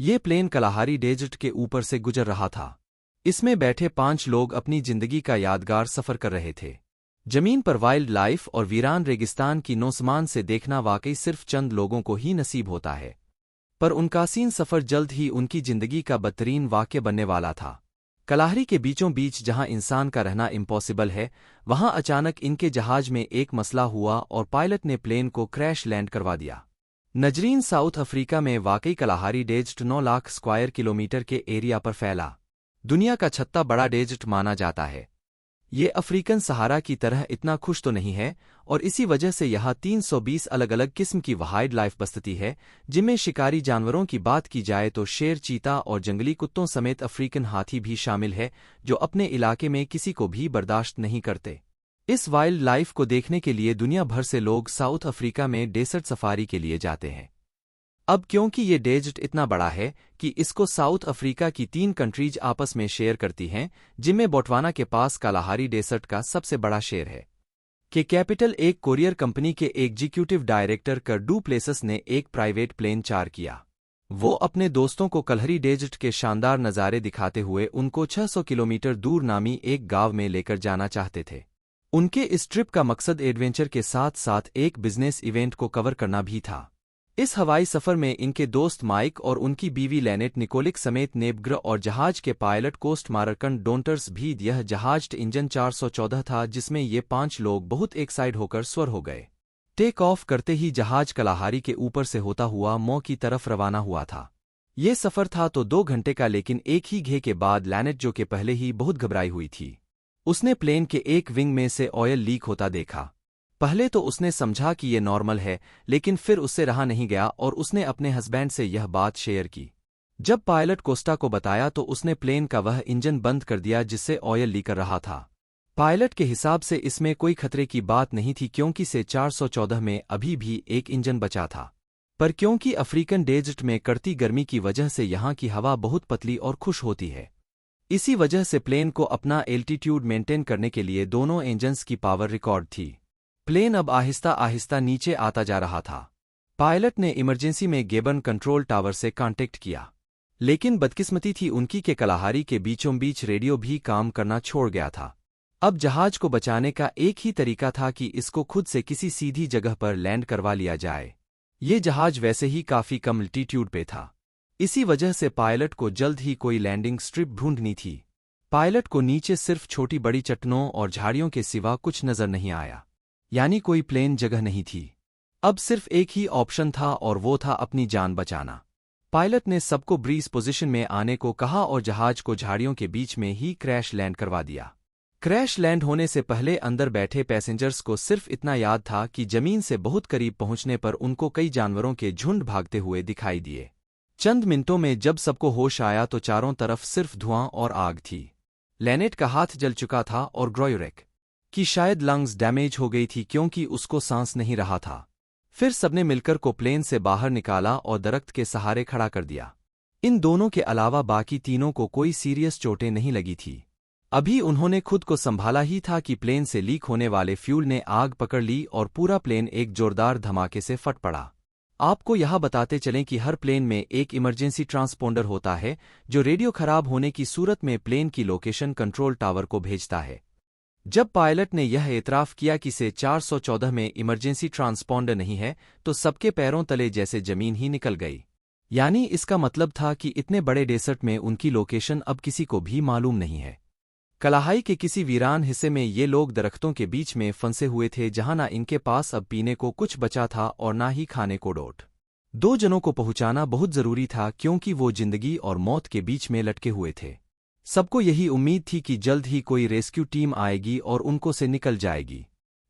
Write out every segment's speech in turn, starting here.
ये plane कलाहारी desert के ऊपर से गुजर रहा था। इसमें बैठे 5 लोग अपनी जिंदगी का यादगार सफर कर रहे थे। जमीन पर वाइल्ड लाइफ और वीरान रेगिस्तान की नौसमान से देखना वाकई सिर्फ चंद लोगों को ही नसीब होता है। पर उनका सीन सफर जल्द ही उनकी जिंदगी का बदतरीन वाक्य बनने वाला था। कलाहरी के बीचों बीच जहां इंसान का रहना इम्पॉसिबल है, वहां अचानक इनके जहाज में एक मसला हुआ और पायलट ने प्लेन को क्रैश लैंड करवा दिया। नजरीन, साउथ अफ्रीका में वाकई Kalahari desert 9 lakh square kilometer के एरिया पर फैला दुनिया का छठा बड़ा डेजर्ट माना जाता है। ये अफ्रीकन सहारा की तरह इतना खुश तो नहीं है, और इसी वजह से यहाँ 320 अलग अलग किस्म की वाइल्ड लाइफ बसती है, जिनमें शिकारी जानवरों की बात की जाए तो शेर, चीता और जंगली कुत्तों समेत अफ्रीकन हाथी भी शामिल है, जो अपने इलाके में किसी को भी बर्दाश्त नहीं करते। इस वाइल्ड लाइफ को देखने के लिए दुनिया भर से लोग साउथ अफ्रीका में डेसर्ट सफारी के लिए जाते हैं। अब क्योंकि ये डेजर्ट इतना बड़ा है कि इसको साउथ अफ्रीका की 3 कंट्रीज आपस में शेयर करती हैं, जिनमें बोट्सवाना के पास कालाहारी डेसर्ट का सबसे बड़ा शेयर है। के कैपिटल एक कोरियर कंपनी के एग्जीक्यूटिव डायरेक्टर कर डू प्लेसस ने एक प्राइवेट प्लेन चार किया। वो अपने दोस्तों को कलहरी डेजर्ट के शानदार नज़ारे दिखाते हुए उनको 600 किलोमीटर दूर नामी एक गांव में लेकर जाना चाहते थे। उनके इस ट्रिप का मकसद एडवेंचर के साथ साथ एक बिजनेस इवेंट को कवर करना भी था। इस हवाई सफर में इनके दोस्त माइक और उनकी बीवी लैनेट निकोलिक समेत नेबग्र और जहाज के पायलट कोस्ट मारकन डोंटर्स भी। यह जहाज इंजन 414 था, जिसमें ये 5 लोग बहुत एक्साइट होकर स्वर हो गए। टेक ऑफ करते ही जहाज कलाहारी के ऊपर से होता हुआ मौ की तरफ रवाना हुआ था। ये सफर था तो 2 घंटे का, लेकिन एक ही घे के बाद लैनेट, जो कि पहले ही बहुत घबराई हुई थी, उसने प्लेन के एक विंग में से ऑयल लीक होता देखा। पहले तो उसने समझा कि ये नॉर्मल है, लेकिन फिर उससे रहा नहीं गया और उसने अपने हस्बैंड से यह बात शेयर की। जब पायलट कोस्टा को बताया तो उसने प्लेन का वह इंजन बंद कर दिया जिससे ऑयल लीक कर रहा था। पायलट के हिसाब से इसमें कोई खतरे की बात नहीं थी, क्योंकि से 414 में अभी भी एक इंजन बचा था। पर क्योंकि अफ्रीकन डेजर्ट में कड़ती गर्मी की वजह से यहाँ की हवा बहुत पतली और खुश होती है, इसी वजह से प्लेन को अपना एल्टीट्यूड मेंटेन करने के लिए दोनों इंजन्स की पावर रिकॉर्ड थी। प्लेन अब आहिस्ता आहिस्ता नीचे आता जा रहा था। पायलट ने इमरजेंसी में गेबन कंट्रोल टावर से कांटेक्ट किया, लेकिन बदकिस्मती थी उनकी के कलाहारी के बीचों बीच रेडियो भी काम करना छोड़ गया था। अब जहाज को बचाने का एक ही तरीका था कि इसको खुद से किसी सीधी जगह पर लैंड करवा लिया जाए। ये जहाज वैसे ही काफी कम एल्टीट्यूड पे था, इसी वजह से पायलट को जल्द ही कोई लैंडिंग स्ट्रिप ढूंढनी थी। पायलट को नीचे सिर्फ छोटी बड़ी चट्टानों और झाड़ियों के सिवा कुछ नजर नहीं आया, यानी कोई प्लेन जगह नहीं थी। अब सिर्फ एक ही ऑप्शन था और वो था अपनी जान बचाना। पायलट ने सबको ब्रीज पोजीशन में आने को कहा और जहाज को झाड़ियों के बीच में ही क्रैश लैंड करवा दिया। क्रैश लैंड होने से पहले अंदर बैठे पैसेंजर्स को सिर्फ इतना याद था कि जमीन से बहुत करीब पहुंचने पर उनको कई जानवरों के झुंड भागते हुए दिखाई दिए। चंद मिनटों में जब सबको होश आया तो चारों तरफ सिर्फ धुआं और आग थी। लैनेट का हाथ जल चुका था और ग्रोयुरेक की शायद लंग्स डैमेज हो गई थी, क्योंकि उसको सांस नहीं रहा था। फिर सबने मिलकर को प्लेन से बाहर निकाला और दरख्त के सहारे खड़ा कर दिया। इन दोनों के अलावा बाकी तीनों को कोई सीरियस चोटें नहीं लगी थी। अभी उन्होंने खुद को संभाला ही था कि प्लेन से लीक होने वाले फ्यूल ने आग पकड़ ली और पूरा प्लेन एक जोरदार धमाके से फट पड़ा। आपको यह बताते चलें कि हर प्लेन में एक इमरजेंसी ट्रांसपोंडर होता है, जो रेडियो खराब होने की सूरत में प्लेन की लोकेशन कंट्रोल टावर को भेजता है। जब पायलट ने यह एतराफ़ किया कि से 414 में इमरजेंसी ट्रांसपोंडर नहीं है, तो सबके पैरों तले जैसे जमीन ही निकल गई। यानी इसका मतलब था कि इतने बड़े डेसर्ट में उनकी लोकेशन अब किसी को भी मालूम नहीं है। कलाहाई के किसी वीरान हिस्से में ये लोग दरख्तों के बीच में फंसे हुए थे, जहां ना इनके पास अब पीने को कुछ बचा था और ना ही खाने को डोट। 2 जनों को पहुंचाना बहुत जरूरी था, क्योंकि वो जिंदगी और मौत के बीच में लटके हुए थे। सबको यही उम्मीद थी कि जल्द ही कोई रेस्क्यू टीम आएगी और उनको से निकल जाएगी।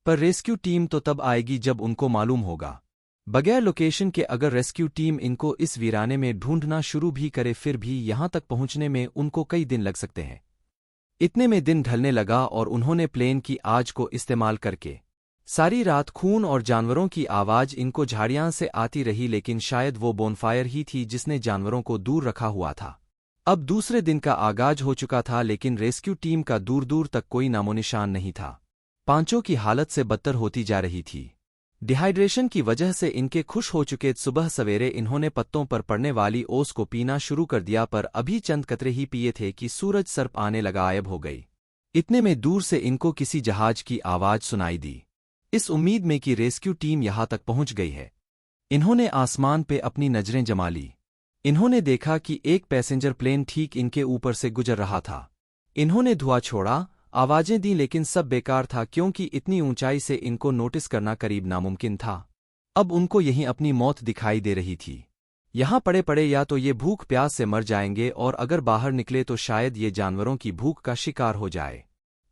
पर रेस्क्यू टीम तो तब आएगी जब उनको मालूम होगा। बगैर लोकेशन के अगर रेस्क्यू टीम इनको इस वीराने में ढूंढना शुरू भी करे, फिर भी यहां तक पहुंचने में उनको कई दिन लग सकते हैं। इतने में दिन ढलने लगा और उन्होंने प्लेन की आग को इस्तेमाल करके सारी रात खून और जानवरों की आवाज इनको झाड़ियां से आती रही, लेकिन शायद वो बोनफायर ही थी जिसने जानवरों को दूर रखा हुआ था। अब दूसरे दिन का आगाज हो चुका था, लेकिन रेस्क्यू टीम का दूर दूर तक कोई नामोनिशान नहीं था। पांचों की हालत से बदतर होती जा रही थी। डिहाइड्रेशन की वजह से इनके खुश हो चुके सुबह सवेरे इन्होंने पत्तों पर पड़ने वाली ओस को पीना शुरू कर दिया, पर अभी चंद कतरे ही पिए थे कि सूरज सर्प आने लगा गायब हो गई। इतने में दूर से इनको किसी जहाज की आवाज सुनाई दी, इस उम्मीद में कि रेस्क्यू टीम यहां तक पहुंच गई है। इन्होंने आसमान पे अपनी नजरें जमा ली। इन्होंने देखा कि एक पैसेंजर प्लेन ठीक इनके ऊपर से गुजर रहा था। इन्होंने धुआं छोड़ा, आवाजें दी, लेकिन सब बेकार था क्योंकि इतनी ऊंचाई से इनको नोटिस करना करीब नामुमकिन था। अब उनको यहीं अपनी मौत दिखाई दे रही थी। यहां पड़े पड़े या तो ये भूख प्यास से मर जाएंगे, और अगर बाहर निकले तो शायद ये जानवरों की भूख का शिकार हो जाए।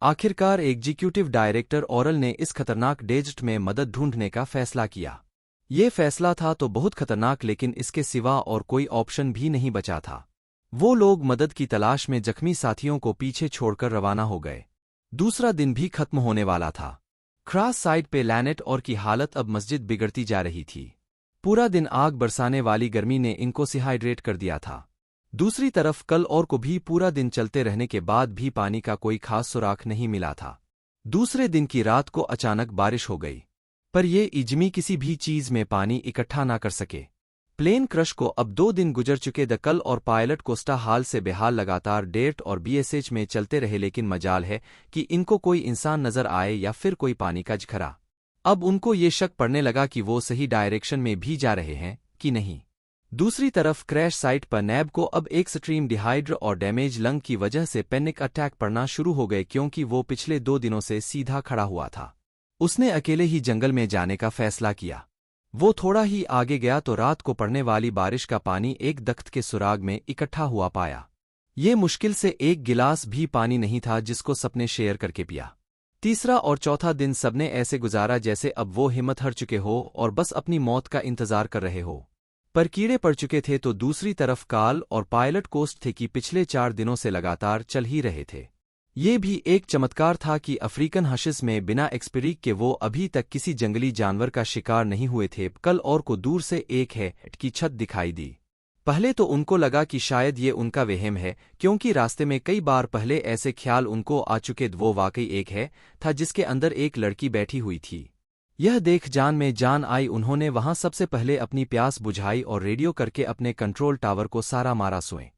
आखिरकार एग्जीक्यूटिव डायरेक्टर ओरल ने इस खतरनाक डेजर्ट में मदद ढूंढने का फैसला किया। ये फैसला था तो बहुत खतरनाक, लेकिन इसके सिवा और कोई ऑप्शन भी नहीं बचा था। वो लोग मदद की तलाश में जख्मी साथियों को पीछे छोड़कर रवाना हो गए। दूसरा दिन भी खत्म होने वाला था। क्रॉस साइड पे लैनेट और की हालत अब मस्जिद बिगड़ती जा रही थी। पूरा दिन आग बरसाने वाली गर्मी ने इनको डिहाइड्रेट कर दिया था। दूसरी तरफ कल और को भी पूरा दिन चलते रहने के बाद भी पानी का कोई खास सुराख नहीं मिला था। दूसरे दिन की रात को अचानक बारिश हो गई, पर ये इजमी किसी भी चीज में पानी इकट्ठा ना कर सके। प्लेन क्रश को अब 2 दिन गुजर चुके द कल और पायलट कोस्टा हाल से बेहाल लगातार डेट और बीएसएच में चलते रहे, लेकिन मजाल है कि इनको कोई इंसान नजर आए या फिर कोई पानी का झखरा। अब उनको ये शक पड़ने लगा कि वो सही डायरेक्शन में भी जा रहे हैं कि नहीं। दूसरी तरफ क्रैश साइट पर नैब को अब एक्सट्रीम डिहाइड्र और डैमेज लंग की वजह से पैनिक अटैक पड़ना शुरू हो गए, क्योंकि वो पिछले 2 दिनों से सीधा खड़ा हुआ था। उसने अकेले ही जंगल में जाने का फैसला किया। वो थोड़ा ही आगे गया तो रात को पड़ने वाली बारिश का पानी एक दख्त के सुराग में इकट्ठा हुआ पाया। ये मुश्किल से एक गिलास भी पानी नहीं था जिसको सबने शेयर करके पिया। तीसरा और चौथा दिन सबने ऐसे गुजारा जैसे अब वो हिम्मत हार चुके हो और बस अपनी मौत का इंतजार कर रहे हो। पर कीड़े पड़ चुके थे तो दूसरी तरफ काल और पायलट कोस्ट थे कि पिछले 4 दिनों से लगातार चल ही रहे थे। ये भी एक चमत्कार था कि अफ्रीकन हशिस में बिना एक्सपीरिक के वो अभी तक किसी जंगली जानवर का शिकार नहीं हुए थे। कल और को दूर से एक है की छत दिखाई दी। पहले तो उनको लगा कि शायद ये उनका वहम है, क्योंकि रास्ते में कई बार पहले ऐसे ख्याल उनको आ चुके। वो वाकई एक है था जिसके अंदर एक लड़की बैठी हुई थी। यह देख जान में जान आई। उन्होंने वहां सबसे पहले अपनी प्यास बुझाई और रेडियो करके अपने कंट्रोल टावर को सारा मारा। सोए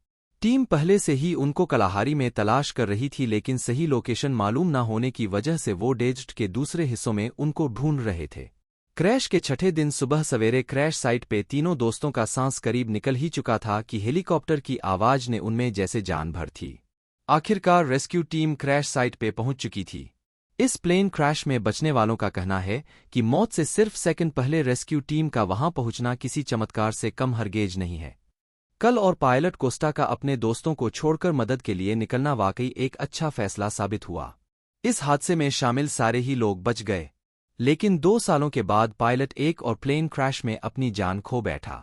टीम पहले से ही उनको कलाहारी में तलाश कर रही थी, लेकिन सही लोकेशन मालूम न होने की वजह से वो डेजर्ट के दूसरे हिस्सों में उनको ढूंढ रहे थे। क्रैश के छठे दिन सुबह सवेरे क्रैश साइट पे तीनों दोस्तों का सांस करीब निकल ही चुका था कि हेलीकॉप्टर की आवाज ने उनमें जैसे जान भर थी। आखिरकार रेस्क्यू टीम क्रैश साइट पे पहुंच चुकी थी। इस प्लेन क्रैश में बचने वालों का कहना है कि मौत से सिर्फ सेकंड पहले रेस्क्यू टीम का वहां पहुंचना किसी चमत्कार से कम हरगिज नहीं है। कल और पायलट कोस्टा का अपने दोस्तों को छोड़कर मदद के लिए निकलना वाकई एक अच्छा फैसला साबित हुआ। इस हादसे में शामिल सारे ही लोग बच गए, लेकिन 2 सालों के बाद पायलट एक और प्लेन क्रैश में अपनी जान खो बैठा।